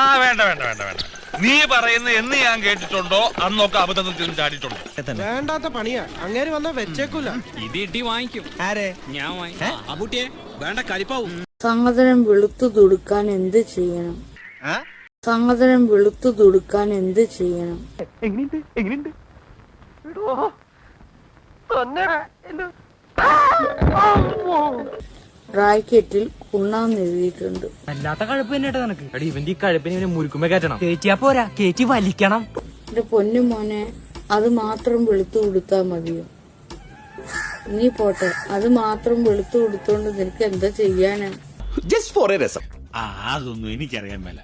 ആ വേണ്ട വേണ്ട വേണ്ട വേണ്ട. നീ പറയുന്ന എന്ന് ഞാൻ കേട്ടിട്ടുണ്ടോ അന്നൊക്കെ അബദ്ധത്തിൽ ചെന്ന് ചാടിയിട്ടുണ്ടോ? വേണ്ടാത്ത പണിയാ. അങ്ങേര് വന്നാ വെച്ചേക്കൂല. ഇത് ഇട്ടി വാങ്ങിക്കും. ആരെ? ഞാൻ വാങ്ങിക്കും. അബൂട്ടിയെ വേണ്ട കലിപ്പാവും. സഹോദരൻ വെളുത്തു തുടുക്കാൻ എന്ത് ചെയ്യണം? സഹോദരൻ വെളുത്തു തുടുക്കാൻ എന്ത് ചെയ്യണം? റാക്കറ്റിൽ കുണ്ണാന്ന് എഴുതിയിട്ടുണ്ട്. അല്ലാത്ത കഴപ്പ് തന്നെ നിനക്ക്. എടി ഇവന്റെ ഈ കഴപ്പിന് ഇവനെ മുരുക്കുമ്പോ കയറ്റണം. കേറ്റിയാ പോരാ, കേറ്റി വലിക്കണം. എന്റെ പൊന്നു മോനെ, അത് മാത്രം വെളുത്തു കൊടുത്താ മതിയോ? നീ പോട്ടെ, അത് മാത്രം വെളുത്തു കൊടുത്തോണ്ട് നിനക്ക് എന്താ ചെയ്യാനാ? അതൊന്നും എനിക്കറിയാൻ മേല.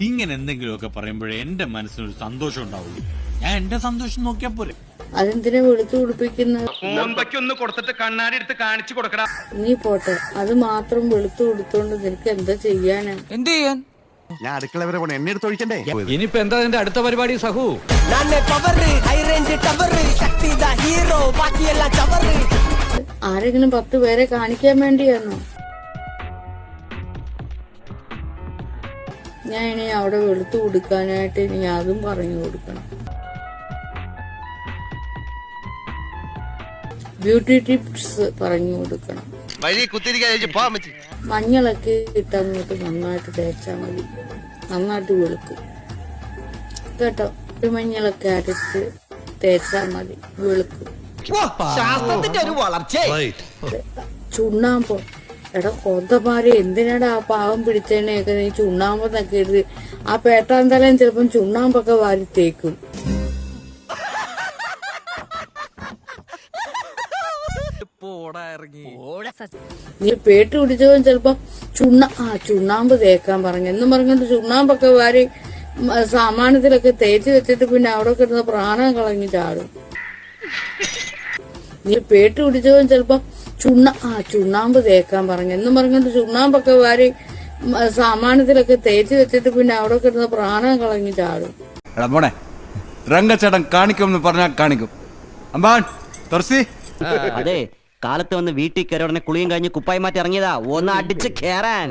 ഇങ്ങനെ എന്തെങ്കിലുമൊക്കെ പറയുമ്പോഴേ എന്റെ മനസ്സിനൊരു സന്തോഷം ഉണ്ടാവുള്ളൂ. ഞാൻ എന്റെ സന്തോഷം നോക്കിയാ പോരെ. അതെന്തിനാ വെളുത്തു കുടിപ്പിക്കുന്നത്? ഒന്ന് കൊടുത്തിട്ട് കണ്ണാടി എടുത്ത് കാണിച്ചു കൊടുക്കടാ. നീ പോട്ടെ, അത് മാത്രം വെളുത്തു കൊടുത്തോണ്ട് നിനക്ക് എന്താ ചെയ്യാനാ? എന്ത് ചെയ്യാൻ? ഞാൻ അടുക്കള വരെ പോണ എണ്ണ എടുത്ത് ഒഴിക്കണ്ടേ? ഇനിയിപ്പോ എന്താ നിന്റെ അടുത്ത പരിപാടി സഹു? ആരെങ്കിലും 10 പേരെ കാണിക്കാൻ വേണ്ടിയാണോ? ഞാൻ ഇനി അവിടെ വെളുത്തു കൊടുക്കാനായിട്ട് ഇനി അതും പറഞ്ഞു കൊടുക്കണം. ബ്യൂട്ടി ടിപ്സ് പറഞ്ഞു കൊടുക്കണം. മഞ്ഞളൊക്കെ ഇട്ടങ്ങോട്ട് നന്നായിട്ട് തേച്ചാൽ മതി, നന്നായിട്ട് വെളുക്കും കേട്ടോ. ഒരു മഞ്ഞളൊക്കെ അരച്ച് തേച്ചാൽ മതി, വെളുക്കും. ചുണ്ണാമ്പോ എടാ കൊന്തമാരെ, എന്തിനാടാ ആ പാവം പിടിച്ചതിനെയൊക്കെ നീ ചുണ്ണാമ്പെന്നൊക്കെ എഴുതി? ആ പേട്ടാന്തലം ചിലപ്പം ചുണ്ണാമ്പൊക്കെ വാരി തേക്കും. നീ പേട്ട് പിടിച്ചവൻ ചിലപ്പോ ചുണ്ണാമ്പ് തേക്കാൻ പറഞ്ഞു എന്നും പറഞ്ഞിട്ട് ചുണ്ണാമ്പൊക്കെ വാരി സാമാനത്തിലൊക്കെ തേച്ച് വെച്ചിട്ട് പിന്നെ അവിടെ കിടന്ന് പ്രാണം കളഞ്ഞു ചാടും. നീ പേട്ട് പിടിച്ചവൻ ചിലപ്പോ ചുണ്ണാമ്പ് തേക്കാൻ പറഞ്ഞു എന്നും പറഞ്ഞിട്ട് ചുണ്ണാമ്പൊക്കെ വാരി സാമാനത്തിലൊക്കെ തേച്ച് വെച്ചിട്ട് പിന്നെ അവിടെ കിടന്ന് പ്രാണം കളഞ്ഞു ചാടും. മോനെ രംഗച്ചേട്ടൻ കാണിക്കുമെന്ന് പറഞ്ഞാൽ കാണിക്കും. അമ്പാൻ തുറസി. അതെ, കാലത്ത് വന്ന് വീട്ടിൽ കയറി ഉടനെ കുളിയും കഴിഞ്ഞ് കുപ്പായി മാറ്റി ഇറങ്ങിയതാ. ഒന്ന് അടിച്ച് കേറാൻ.